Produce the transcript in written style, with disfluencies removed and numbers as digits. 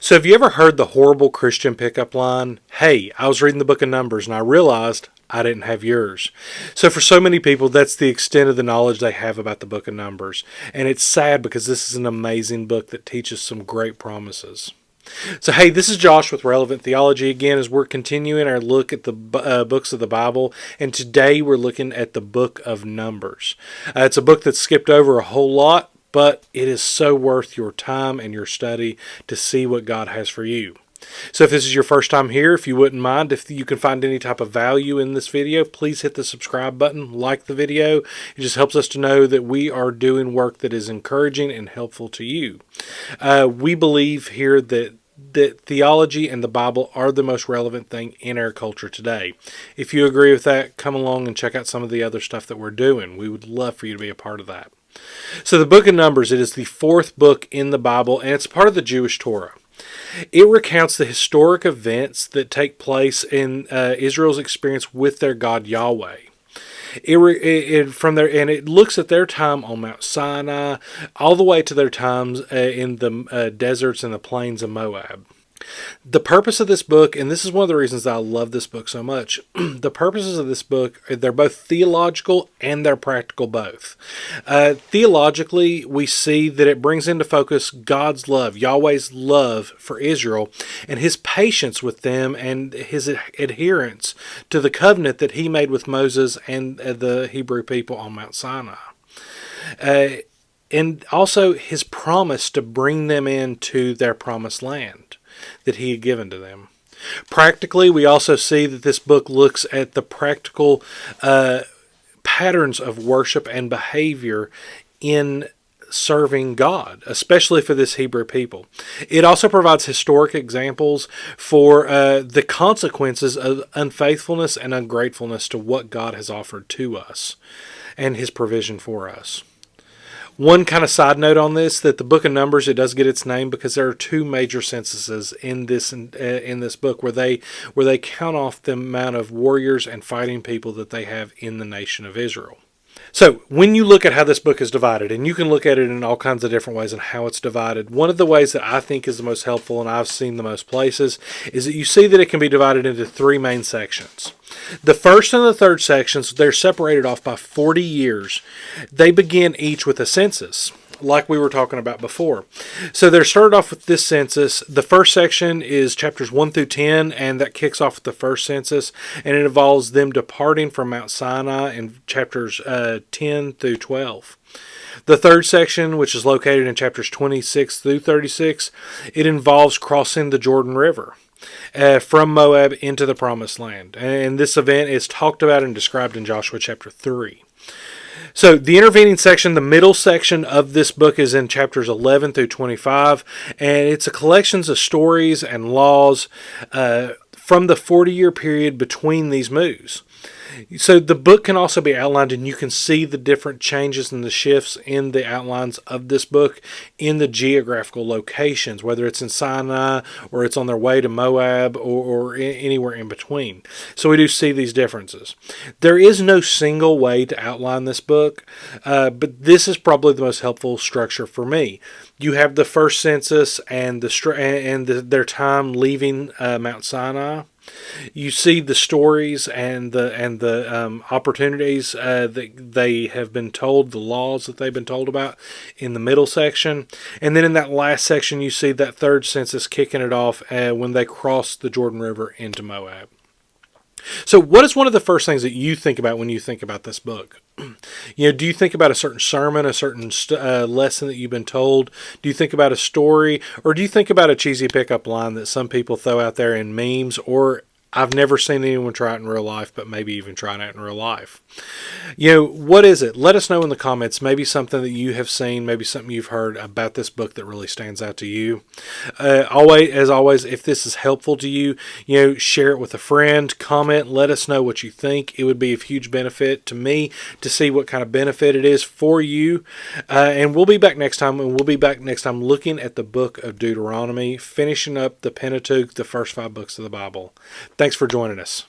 So have you ever heard the horrible Christian pickup line, "Hey, I was reading the book of Numbers and I realized I didn't have yours"? So for so many people, that's the extent of the knowledge they have about the book of Numbers. And it's sad because this is an amazing book that teaches some great promises. So hey, this is Josh with Relevant Theology again as we're continuing our look at the books of the Bible. And today we're looking at the book of Numbers. It's a book that's skipped over a whole lot, but it is so worth your time and your study to see what God has for you. So if this is your first time here, if you wouldn't mind, if you can find any type of value in this video, please hit the subscribe button, like the video. It just helps us to know that we are doing work that is encouraging and helpful to you. We believe here that theology and the Bible are the most relevant thing in our culture today. If you agree with that, come along and check out some of the other stuff that we're doing. We would love for you to be a part of that. So the book of Numbers, it is the fourth book in the Bible, and it's part of the Jewish Torah. It recounts the historic events that take place in Israel's experience with their God Yahweh. It looks at their time on Mount Sinai all the way to their times in the deserts and the plains of Moab. The purpose of this book, and this is one of the reasons that I love this book so much, the purposes of this book, they're both theological and they're practical both. Theologically, we see that it brings into focus God's love, Yahweh's love for Israel, and his patience with them and his adherence to the covenant that he made with Moses and the Hebrew people on Mount Sinai. And also his promise to bring them into their promised land that he had given to them. Practically, we also see that this book looks at the practical patterns of worship and behavior in serving God, especially for this Hebrew people. It also provides historic examples for the consequences of unfaithfulness and ungratefulness to what God has offered to us and his provision for us. One kind of side note on this, that the book of Numbers, it does get its name because there are two major censuses in this book where they count off the amount of warriors and fighting people that they have in the nation of Israel. So when you look at how this book is divided, and you can look at it in all kinds of different ways and how it's divided, one of the ways that I think is the most helpful and I've seen the most places is that you see that it can be divided into three main sections. The first and the third sections, they're separated off by 40 years. They begin each with a census, like we were talking about before. So they're started off with this census. The first section is chapters 1 through 10, and that kicks off with the first census, and it involves them departing from Mount Sinai in chapters 10 through 12. The third section, which is located in chapters 26 through 36, it involves crossing the Jordan River from Moab into the Promised Land. And this event is talked about and described in Joshua chapter 3. So the intervening section, the middle section of this book, is in chapters 11 through 25, and it's a collection of stories and laws from the 40-year period between these moves. So the book can also be outlined, and you can see the different changes and the shifts in the outlines of this book in the geographical locations, whether it's in Sinai or it's on their way to Moab or anywhere in between. So we do see these differences. There is no single way to outline this book, but this is probably the most helpful structure for me. You have the first census and their time leaving Mount Sinai. You see the stories and the opportunities that they have been told, the laws that they've been told about in the middle section. And then in that last section, you see that third census kicking it off when they cross the Jordan River into Moab. So what is one of the first things that you think about when you think about this book? Do you think about a certain sermon, a certain lesson that you've been told? Do you think about a story? Or do you think about a cheesy pickup line that some people throw out there in memes? Or I've never seen anyone try it in real life, but maybe even trying it in real life. What is it? Let us know in the comments. Maybe something that you have seen, maybe something you've heard about this book that really stands out to you. As always, if this is helpful to you, share it with a friend, comment, let us know what you think. It would be of huge benefit to me to see what kind of benefit it is for you. And we'll be back next time, looking at the book of Deuteronomy, finishing up the Pentateuch, the first 5 books of the Bible. Thanks for joining us.